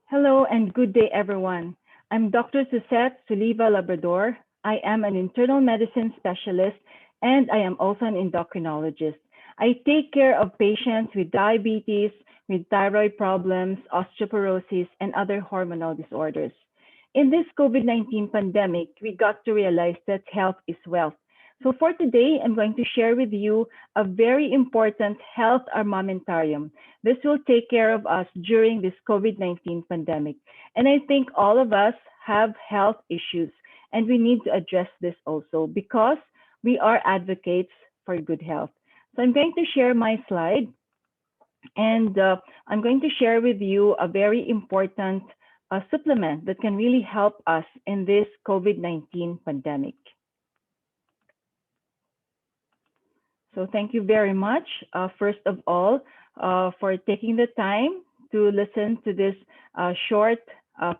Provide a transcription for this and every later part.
Hello and good day, everyone. I'm Dr. Suzette Labrador. I am an internal medicine specialist and I am also an endocrinologist. I take care of patients with diabetes, with thyroid problems, osteoporosis, and other hormonal disorders. In this COVID-19 pandemic, we got to realize that health is wealth. So for today, I'm going to share with you a very important health armamentarium. This will take care of us during this COVID-19 pandemic. And I think all of us have health issues and we need to address this also because we are advocates for good health. So I'm going to share my slide and I'm going to share with you a very important supplement that can really help us in this COVID-19 pandemic. So thank you very much, first of all, for taking the time to listen to this short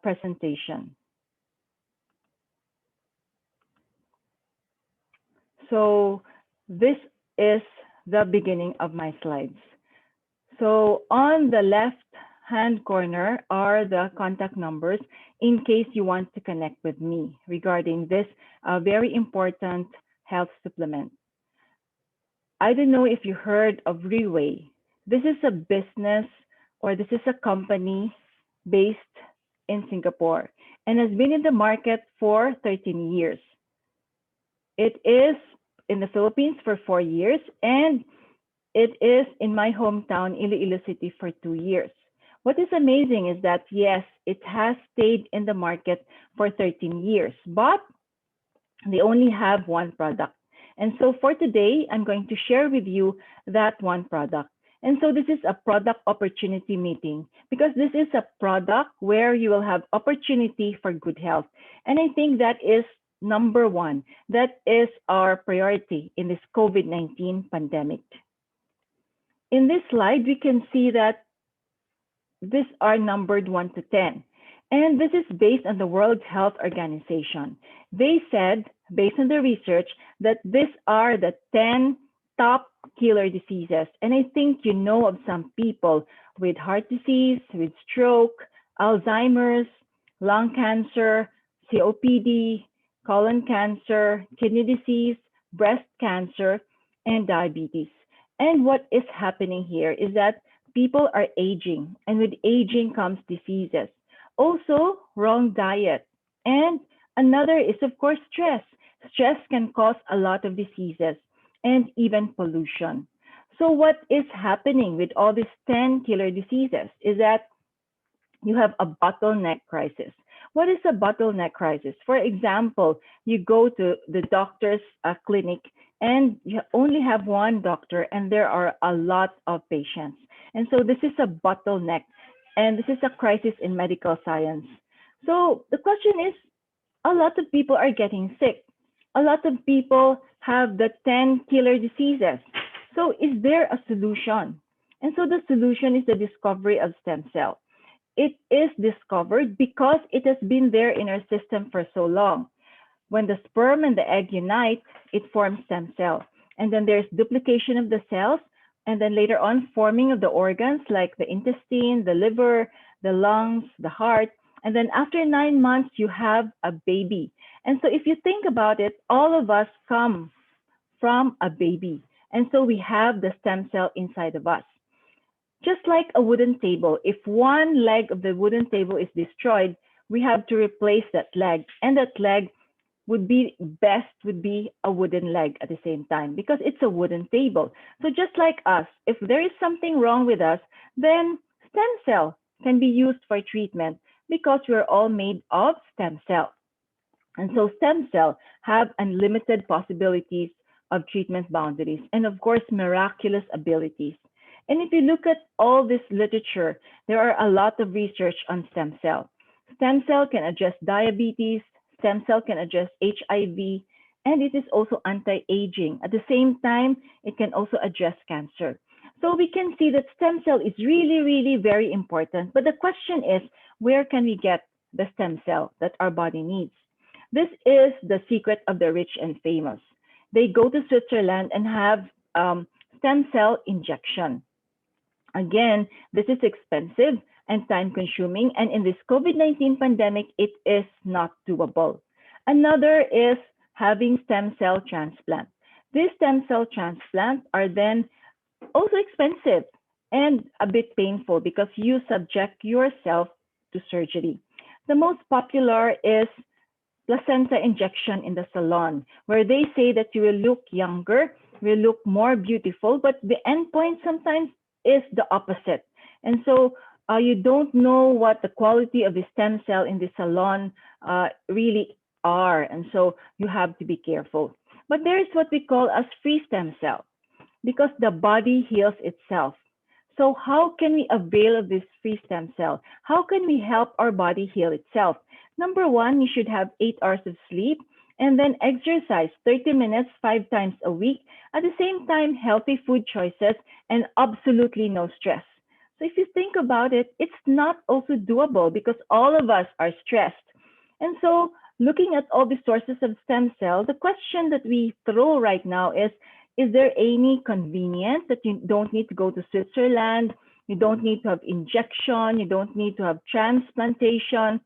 presentation. So this is the beginning of my slides. So on the left-hand corner are the contact numbers in case you want to connect with me regarding this very important health supplement. I don't know if you heard of Reway. This is a business or this is a company based in Singapore and has been in the market for 13 years. It is in the Philippines for 4 years and it is in my hometown, Iloilo City, for 2 years. What is amazing is that, yes, it has stayed in the market for 13 years, but they only have one product. And so for today, I'm going to share with you that one product. And so this is a product opportunity meeting because this is a product where you will have opportunity for good health. And I think that is number one. That is our priority in this COVID-19 pandemic. In this slide, we can see that these are numbered 1 to 10. And this is based on the World Health Organization. They said, based on the research, that these are the 10 top killer diseases. And I think you know of some people with heart disease, with stroke, Alzheimer's, lung cancer, COPD, colon cancer, kidney disease, breast cancer, and diabetes. And what is happening here is that people are aging, and with aging comes diseases. Also, wrong diet. And another is, of course, stress. Stress can cause a lot of diseases and even pollution. So what is happening with all these 10 killer diseases is that you have a bottleneck crisis. What is a bottleneck crisis? For example, you go to the doctor's clinic and you only have one doctor and there are a lot of patients. And so this is a bottleneck and this is a crisis in medical science. So the question is, a lot of people are getting sick. A lot of people have the 10 killer diseases. So is there a solution? And so the solution is the discovery of stem cell. It is discovered because it has been there in our system for so long. When the sperm and the egg unite, it forms stem cell. And then there's duplication of the cells, and then later on forming of the organs like the intestine, the liver, the lungs, the heart. And then after 9 months, you have a baby. And so if you think about it, all of us come from a baby. And so we have the stem cell inside of us. Just like a wooden table, if one leg of the wooden table is destroyed, we have to replace that leg. And that leg would be a wooden leg at the same time because it's a wooden table. So just like us, if there is something wrong with us, then stem cell can be used for treatment because we're all made of stem cell. And so stem cell have unlimited possibilities of treatment boundaries and of course, miraculous abilities. And if you look at all this literature, there are a lot of research on stem cell. Stem cell can address diabetes, stem cell can address HIV, and it is also anti-aging. At the same time, it can also address cancer. So we can see that stem cell is really, really very important. But the question is, where can we get the stem cell that our body needs? This is the secret of the rich and famous. They go to Switzerland and have stem cell injection. Again, this is expensive and time consuming. And in this COVID-19 pandemic, it is not doable. Another is having stem cell transplant. These stem cell transplants are then also expensive and a bit painful because you subject yourself to surgery. The most popular is placenta injection in the salon, where they say that you will look younger, will look more beautiful, but the endpoint sometimes is the opposite. And so you don't know what the quality of the stem cell in the salon really are. And so you have to be careful. But there is what we call as free stem cell because the body heals itself. So how can we avail of this free stem cell? How can we help our body heal itself? Number one, you should have 8 hours of sleep and then exercise 30 minutes 5 times a week. At the same time, healthy food choices and absolutely no stress. So if you think about it, it's not also doable because all of us are stressed. And so looking at all the sources of stem cell, the question that we throw right now is there any convenience that you don't need to go to Switzerland? You don't need to have injection. You don't need to have transplantation.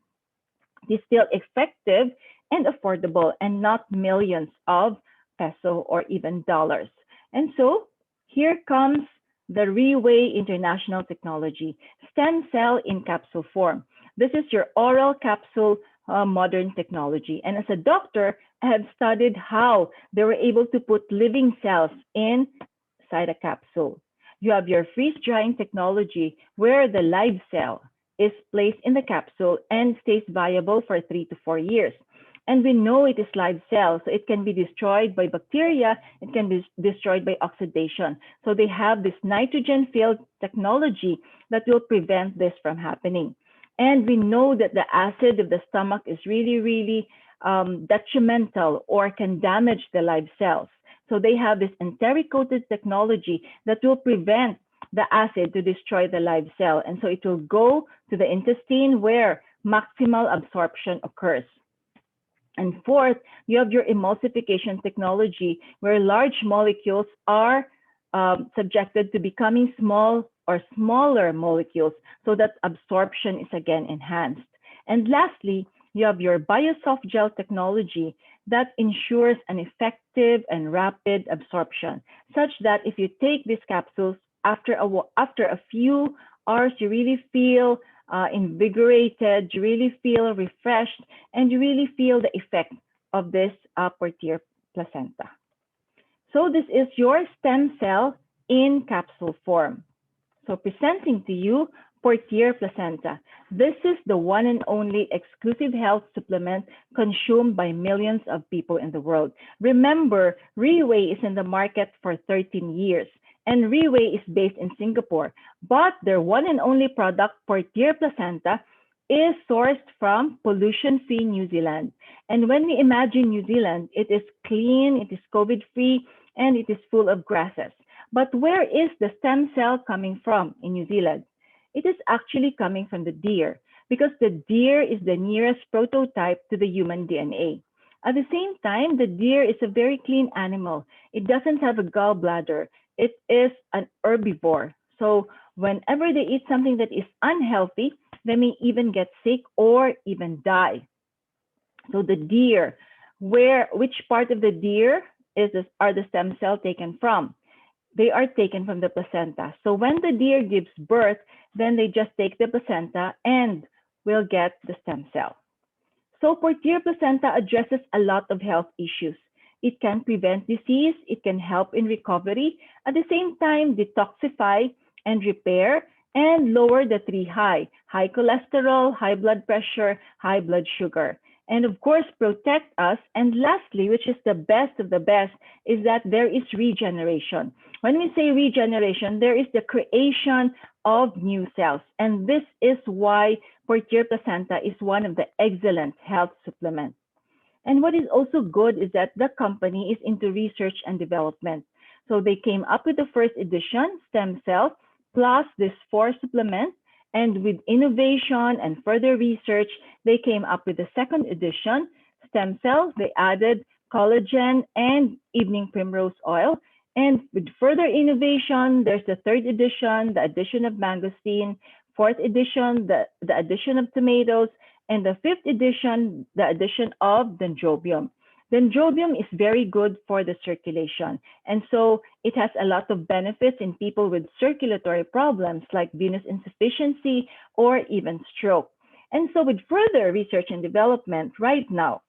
It's still effective and affordable and not millions of peso or even dollars. And so here comes the Reway International Technology, stem cell in capsule form. This is your oral capsule modern technology. And as a doctor, I have studied how they were able to put living cells inside a capsule. You have your freeze drying technology where the live cell is placed in the capsule and stays viable for 3 to 4 years. And we know it is live cells, so it can be destroyed by bacteria, it can be destroyed by oxidation. So they have this nitrogen-filled technology that will prevent this from happening. And we know that the acid of the stomach is really detrimental or can damage the live cells. So they have this enteric-coated technology that will prevent the acid to destroy the live cell. And so it will go to the intestine where maximal absorption occurs. And fourth, you have your emulsification technology where large molecules are subjected to becoming small or smaller molecules so that absorption is again enhanced. And lastly, you have your biosoft gel technology that ensures an effective and rapid absorption, such that if you take these capsules after a few hours, you really feel invigorated, you really feel refreshed, and you really feel the effect of this portier placenta. So this is your stem cell in capsule form. So presenting to you Portier placenta. This is the one and only exclusive health supplement consumed by millions of people in the world. Remember, Reway is in the market for 13 years, and Reway is based in Singapore, but their one and only product, Portier placenta, is sourced from pollution-free New Zealand. And when we imagine New Zealand, it is clean, it is COVID-free, and it is full of grasses. But where is the stem cell coming from in New Zealand? It is actually coming from the deer because the deer is the nearest prototype to the human DNA. At the same time, the deer is a very clean animal. It doesn't have a gallbladder. It is an herbivore. So whenever they eat something that is unhealthy, they may even get sick or even die. So the deer, which part of the deer are the stem cells taken from? They are taken from the placenta. So when the deer gives birth, then they just take the placenta and will get the stem cell. So Portier placenta addresses a lot of health issues. It can prevent disease, it can help in recovery, at the same time detoxify and repair and lower the three high cholesterol, high blood pressure, high blood sugar. And of course, protect us. And lastly, which is the best of the best, is that there is regeneration. When we say regeneration, there is the creation of new cells. And this is why Portier placenta is one of the excellent health supplements. And what is also good is that the company is into research and development. So they came up with the first edition, stem cell, plus this 4 supplements. And with innovation and further research, they came up with the second edition, stem cells. They added collagen and evening primrose oil. And with further innovation, there's the third edition, the addition of mangosteen, fourth edition, the addition of tomatoes, and the fifth edition, the addition of dendrobium. Dendrobium is very good for the circulation. And so it has a lot of benefits in people with circulatory problems like venous insufficiency or even stroke. And so with further research and development right now,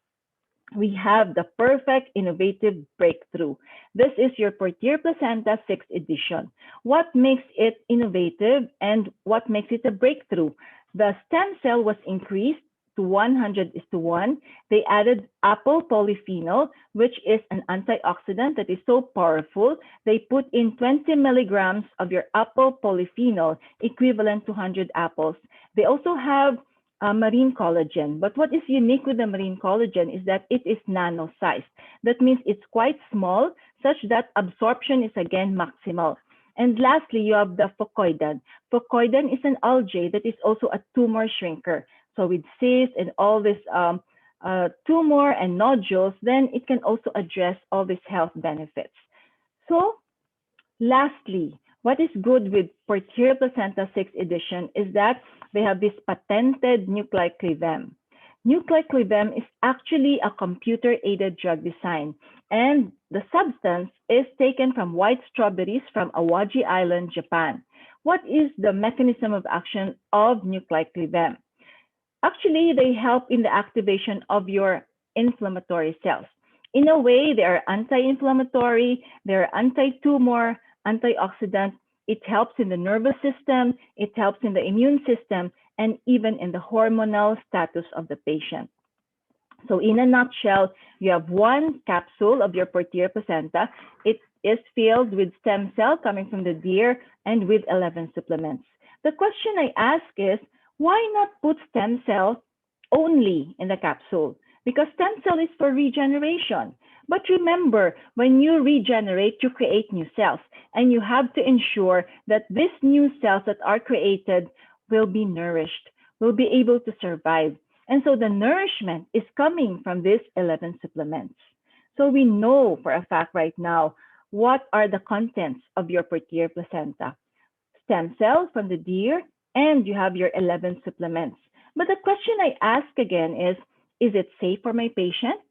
we have the perfect innovative breakthrough. This is your Portier Placenta 6th edition. What makes it innovative and what makes it a breakthrough? The stem cell was increased to 100:1. They added apple polyphenol, which is an antioxidant that is so powerful. They put in 20 milligrams of your apple polyphenol, equivalent to 100 apples. They also have marine collagen. But what is unique with the marine collagen is that it is nano-sized. That means it's quite small, such that absorption is again maximal. And lastly, you have the fucoidan. Fucoidan is an algae that is also a tumor shrinker. So with cysts and all this tumor and nodules, then it can also address all these health benefits. So lastly, what is good with Portier Placenta 6th edition is that they have this patented nucleoclivem. Nucleoclivem is actually a computer-aided drug design, and the substance is taken from white strawberries from Awaji Island, Japan. What is the mechanism of action of nucleoclivem? Actually, they help in the activation of your inflammatory cells. In a way, they are anti-inflammatory, they're anti-tumor, antioxidant. It helps in the nervous system, it helps in the immune system, and even in the hormonal status of the patient. So in a nutshell, you have one capsule of your Portier placenta. It is filled with stem cell coming from the deer and with 11 supplements. The question I ask is, why not put stem cell only in the capsule? Because stem cell is for regeneration. But remember, when you regenerate, you create new cells, and you have to ensure that these new cells that are created will be nourished, will be able to survive. And so the nourishment is coming from these 11 supplements. So we know for a fact right now what are the contents of your Portier placenta. Stem cells from the deer, and you have your 11 supplements. But the question I ask again is it safe for my patient?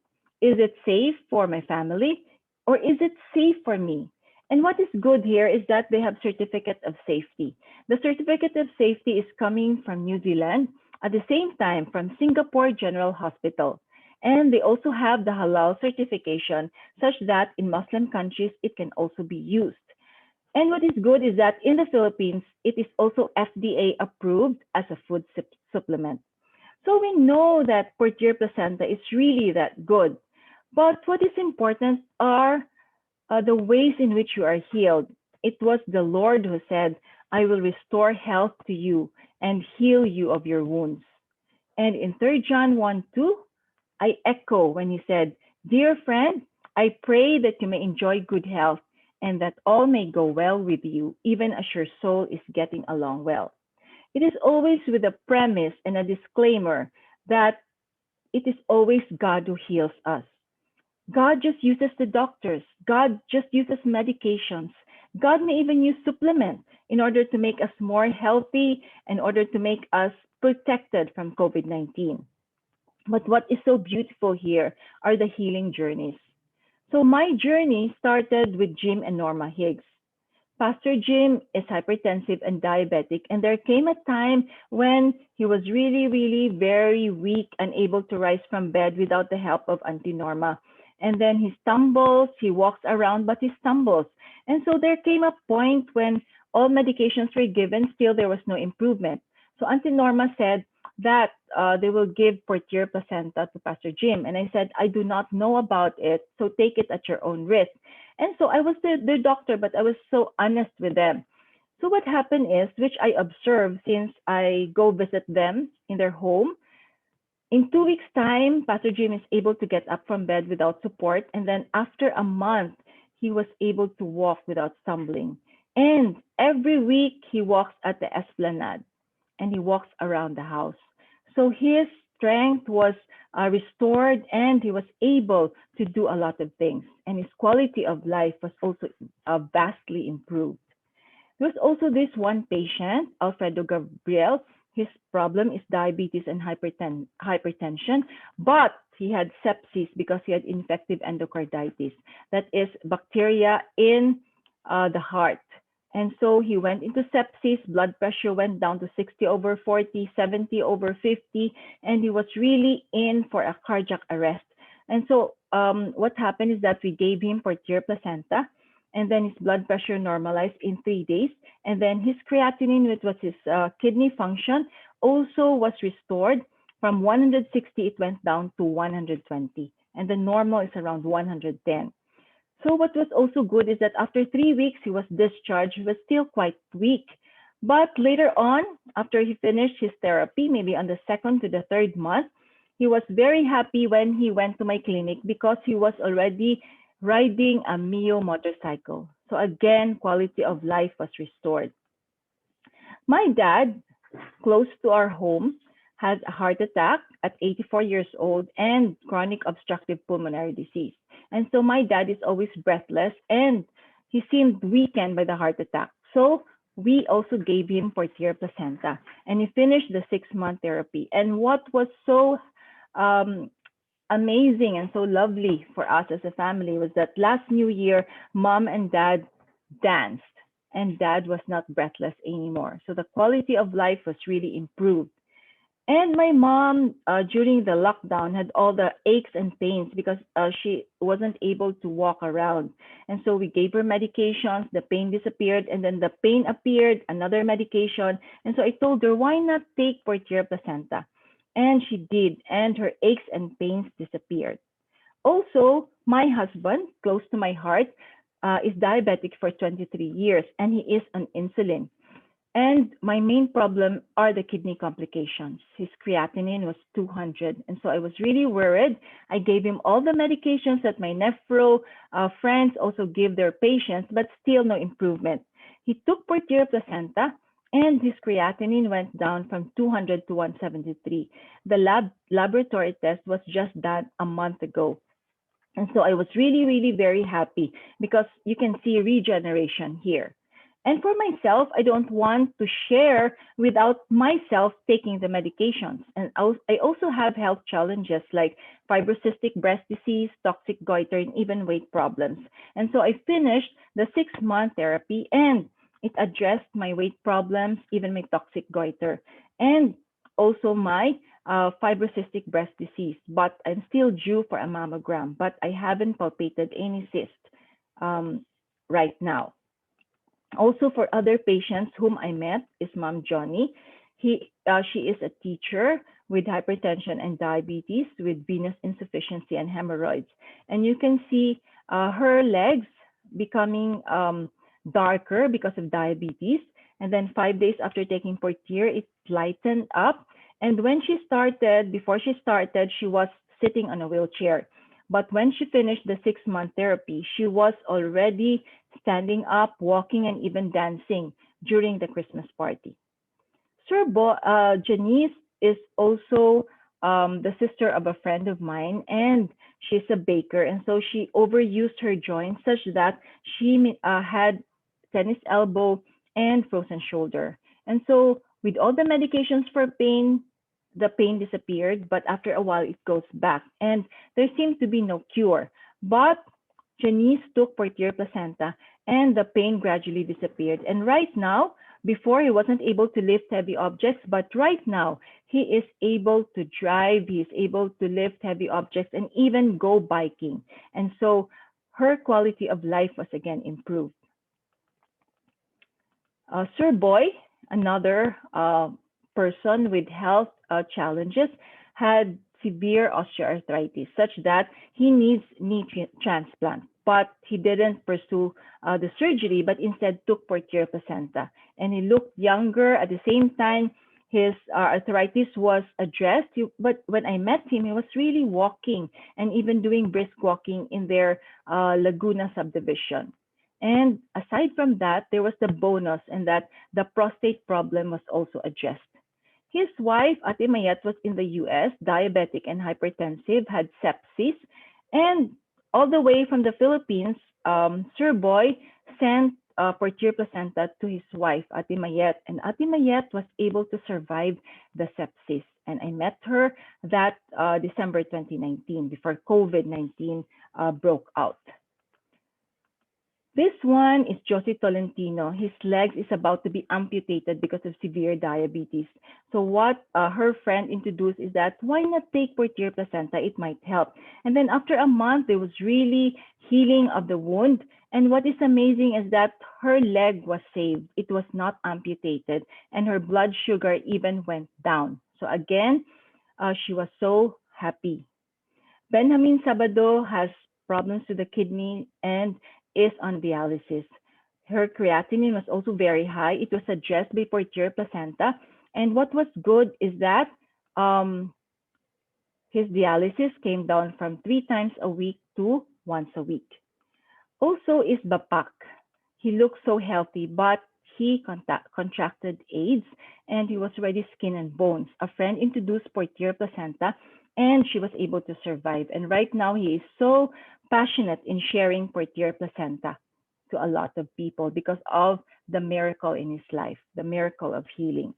Is it safe for my family? Or is it safe for me? And what is good here is that they have certificate of safety. The certificate of safety is coming from New Zealand, at the same time from Singapore General Hospital. And they also have the halal certification such that in Muslim countries, it can also be used. And what is good is that in the Philippines, it is also FDA approved as a food supplement. So we know that Portier placenta is really that good. But what is important are the ways in which you are healed. It was the Lord who said, I will restore health to you and heal you of your wounds. And in 3 John 1:2, I echo when he said, Dear friend, I pray that you may enjoy good health and that all may go well with you, even as your soul is getting along well. It is always with a premise and a disclaimer that it is always God who heals us. God just uses the doctors. God just uses medications. God may even use supplements in order to make us more healthy, in order to make us protected from COVID-19. But what is so beautiful here are the healing journeys. So my journey started with Jim and Norma Higgs. Pastor Jim is hypertensive and diabetic, and there came a time when he was really, really very weak, unable to rise from bed without the help of Auntie Norma. And then he stumbles, he walks around, but he stumbles. And so there came a point when all medications were given, still there was no improvement. So Auntie Norma said that they will give Portier placenta to Pastor Jim. And I said, I do not know about it, so take it at your own risk. And so I was their doctor, but I was so honest with them. So what happened is, which I observed since I go visit them in their home, in 2 weeks' time, Pastor Jim is able to get up from bed without support. And then after a month, he was able to walk without stumbling. And every week, he walks at the esplanade and he walks around the house. So his strength was restored and he was able to do a lot of things. And his quality of life was also vastly improved. There was also this one patient, Alfredo Gabriel. His problem is diabetes and hypertension, but he had sepsis because he had infective endocarditis. That is bacteria in the heart. And so he went into sepsis, blood pressure went down to 60 over 40, 70 over 50, and he was really in for a cardiac arrest. And so what happened is that we gave him Portier placenta, and then his blood pressure normalized in 3 days. And then his creatinine, which was his kidney function, also was restored. From 160, it went down to 120. And the normal is around 110. So what was also good is that after 3 weeks, he was discharged. He was still quite weak. But later on, after he finished his therapy, maybe on the second to the third month, he was very happy when he went to my clinic because he was already riding a Mio motorcycle. So again, quality of life was restored. My dad, close to our home, had a heart attack at 84 years old and chronic obstructive pulmonary disease. And so my dad is always breathless and he seemed weakened by the heart attack. So we also gave him Portier placenta and he finished the 6-month therapy. And what was so amazing and so lovely for us as a family was that last New Year, mom and dad danced and dad was not breathless anymore. So the quality of life was really improved. And my mom, during the lockdown, had all the aches and pains because she wasn't able to walk around. And so we gave her medications, the pain disappeared, and then the pain appeared, another medication. And so I told her, why not take Portier placenta? And she did, and her aches and pains disappeared. Also, my husband, close to my heart, is diabetic for 23 years, and he is on insulin. And my main problem are the kidney complications. His creatinine was 200. And so I was really worried. I gave him all the medications that my nephro friends also give their patients, but still no improvement. He took Portier placenta and his creatinine went down from 200 to 173. The laboratory test was just done a month ago. And so I was really, really very happy because you can see regeneration here. And for myself, I don't want to share without myself taking the medications. And I also have health challenges like fibrocystic breast disease, toxic goiter, and even weight problems. And so I finished the 6-month therapy and it addressed my weight problems, even my toxic goiter, and also my fibrocystic breast disease. But I'm still due for a mammogram, but I haven't palpated any cyst right now. Also, for other patients whom I met is Mom Johnny. She is a teacher with hypertension and diabetes with venous insufficiency and hemorrhoids. And you can see her legs becoming darker because of diabetes. And then 5 days after taking Portier, it lightened up. And when she started, before she started, she was sitting on a wheelchair. But when she finished the 6-month therapy, she was already standing up, walking, and even dancing during the Christmas party. Janice is also the sister of a friend of mine, and she's a baker. And so she overused her joints such that she had tennis elbow and frozen shoulder. And so with all the medications for pain, the pain disappeared, but after a while it goes back. And there seemed to be no cure. But Janice took Portier placenta and the pain gradually disappeared. And right now, before he wasn't able to lift heavy objects, but right now he is able to drive, he is able to lift heavy objects and even go biking. And so her quality of life was again improved. Sir Boy, another person with health challenges, had severe osteoarthritis such that he needs knee transplant. But he didn't pursue the surgery, but instead took Portier placenta. And he looked younger. At the same time, his arthritis was addressed. But when I met him, he was really walking and even doing brisk walking in their Laguna subdivision. And aside from that, there was the bonus in that the prostate problem was also addressed. His wife, Ate Mayat, was in the US, diabetic and hypertensive, had sepsis, and all the way from the Philippines, Sir Boy sent portier placenta to his wife, Ate Mayet, and Ate Mayet was able to survive the sepsis. And I met her that December 2019, before COVID-19 broke out. This one is Josie Tolentino. His legs is about to be amputated because of severe diabetes. So what her friend introduced is that why not take portier placenta? It might help. And then after a month, there was really healing of the wound. And what is amazing is that her leg was saved. It was not amputated, and her blood sugar even went down. So again, she was so happy. Benjamin Sabado has problems with the kidney and is on dialysis. Her creatinine was also very high. It was addressed by portier placenta. And what was good is that um, his dialysis came down from 3 times a week to once a week. Also is Bapak. He looked so healthy, but he contracted AIDS and he was already skin and bones. A friend introduced portier placenta and she was able to survive. And right now he is so passionate in sharing portier placenta to a lot of people because of the miracle in his life, the miracle of healing.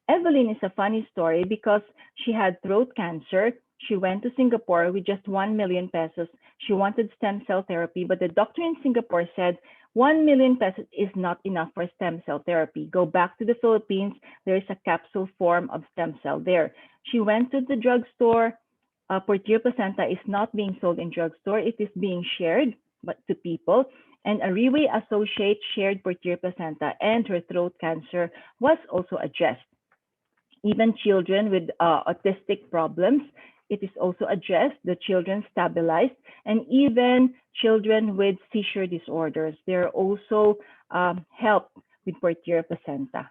Evelyn is a funny story because she had throat cancer. She went to Singapore with just 1 million pesos. She wanted stem cell therapy, but the doctor in Singapore said 1 million pesos is not enough for stem cell therapy. Go back to the Philippines. There is a capsule form of stem cell there. She went to the drugstore. Portier placenta is not being sold in drugstore. It is being shared but to people. And a Riway associate shared portier placenta, and her throat cancer was also addressed. Even children with autistic problems, it is also addressed. The children stabilized, and even children with seizure disorders, they're also helped with portier placenta.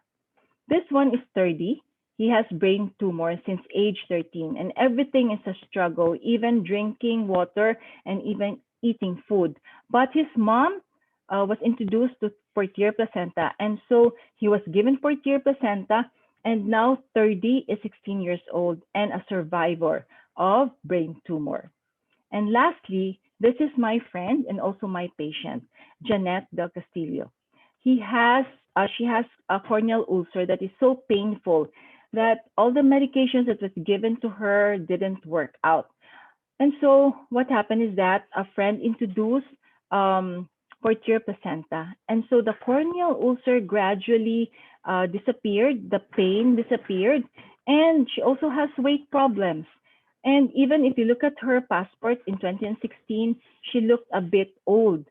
This one is 30. He has brain tumor since age 13, and everything is a struggle, even drinking water and even eating food. But his mom was introduced to portier placenta, and so he was given portier placenta, and now 30 is 16 years old and a survivor of brain tumor. And lastly, this is my friend and also my patient, Jeanette Del Castillo. She has a corneal ulcer that is so painful that all the medications that was given to her didn't work out. And so what happened is that a friend introduced portier placenta. And so the corneal ulcer gradually disappeared, the pain disappeared, and she also has weight problems. And even if you look at her passport in 2016, she looked a bit old.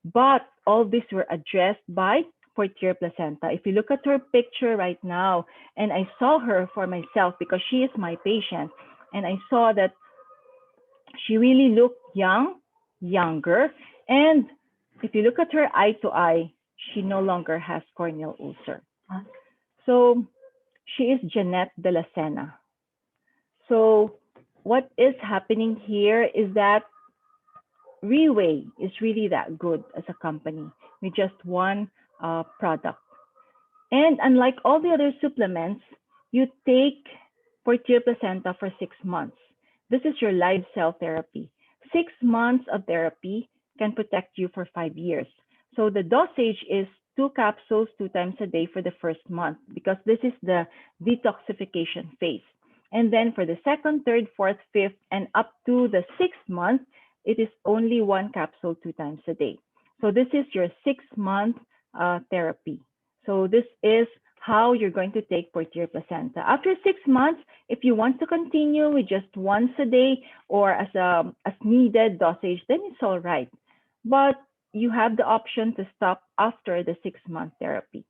But all these were addressed by portier placenta. If you look at her picture right now, and I saw her for myself because she is my patient, and I saw that she really looked young, younger, and if you look at her eye to eye, she no longer has corneal ulcer. So she is Jeanette de la Sena. So what is happening here is that Reway is really that good as a company with just one product. And unlike all the other supplements, you take portier placenta for 6 months. This is your live cell therapy. 6 months of therapy can protect you for 5 years. So the dosage is 2 capsules 2 times a day for the first month because this is the detoxification phase. And then for the second, third, fourth, fifth, and up to the 6th month, it is only 1 capsule 2 times a day. So this is your 6-month therapy. So this is how you're going to take portier placenta. After 6 months, if you want to continue with just once a day or as needed dosage, then it's all right. But you have the option to stop after the 6-month therapy.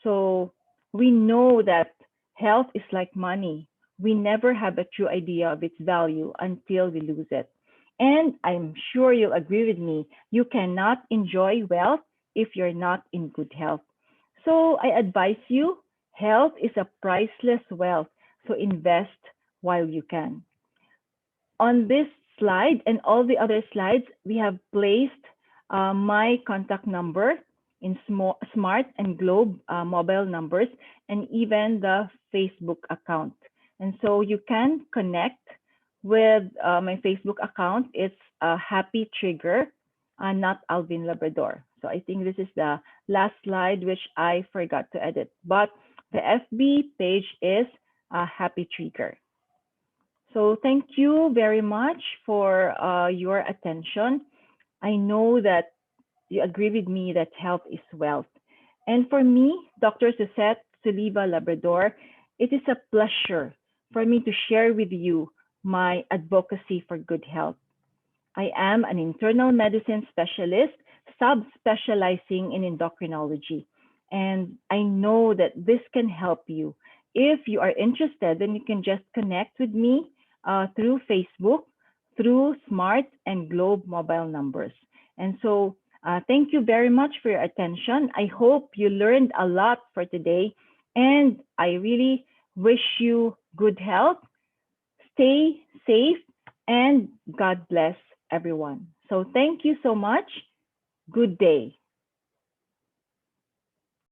So we know that health is like money. We never have a true idea of its value until we lose it. And I'm sure you'll agree with me, you cannot enjoy wealth if you're not in good health. So I advise you, health is a priceless wealth, so invest while you can. On this slide and all the other slides, we have placed my contact number in Smart and Globe mobile numbers, and even the Facebook account. And so you can connect with my Facebook account. It's Happy Trigger, not Alvin Labrador. So I think this is the last slide, which I forgot to edit. But the FB page is Happy Trigger. So thank you very much for your attention. I know that you agree with me that health is wealth. And for me, Dr. Suzette Labrador, it is a pleasure for me to share with you my advocacy for good health. I am an internal medicine specialist, subspecializing in endocrinology. And I know that this can help you. If you are interested, then you can just connect with me through Facebook, through Smart and Globe mobile numbers. And so, thank you very much for your attention. I hope you learned a lot for today. And I really wish you good health. Stay safe and God bless everyone. So thank you so much. Good day.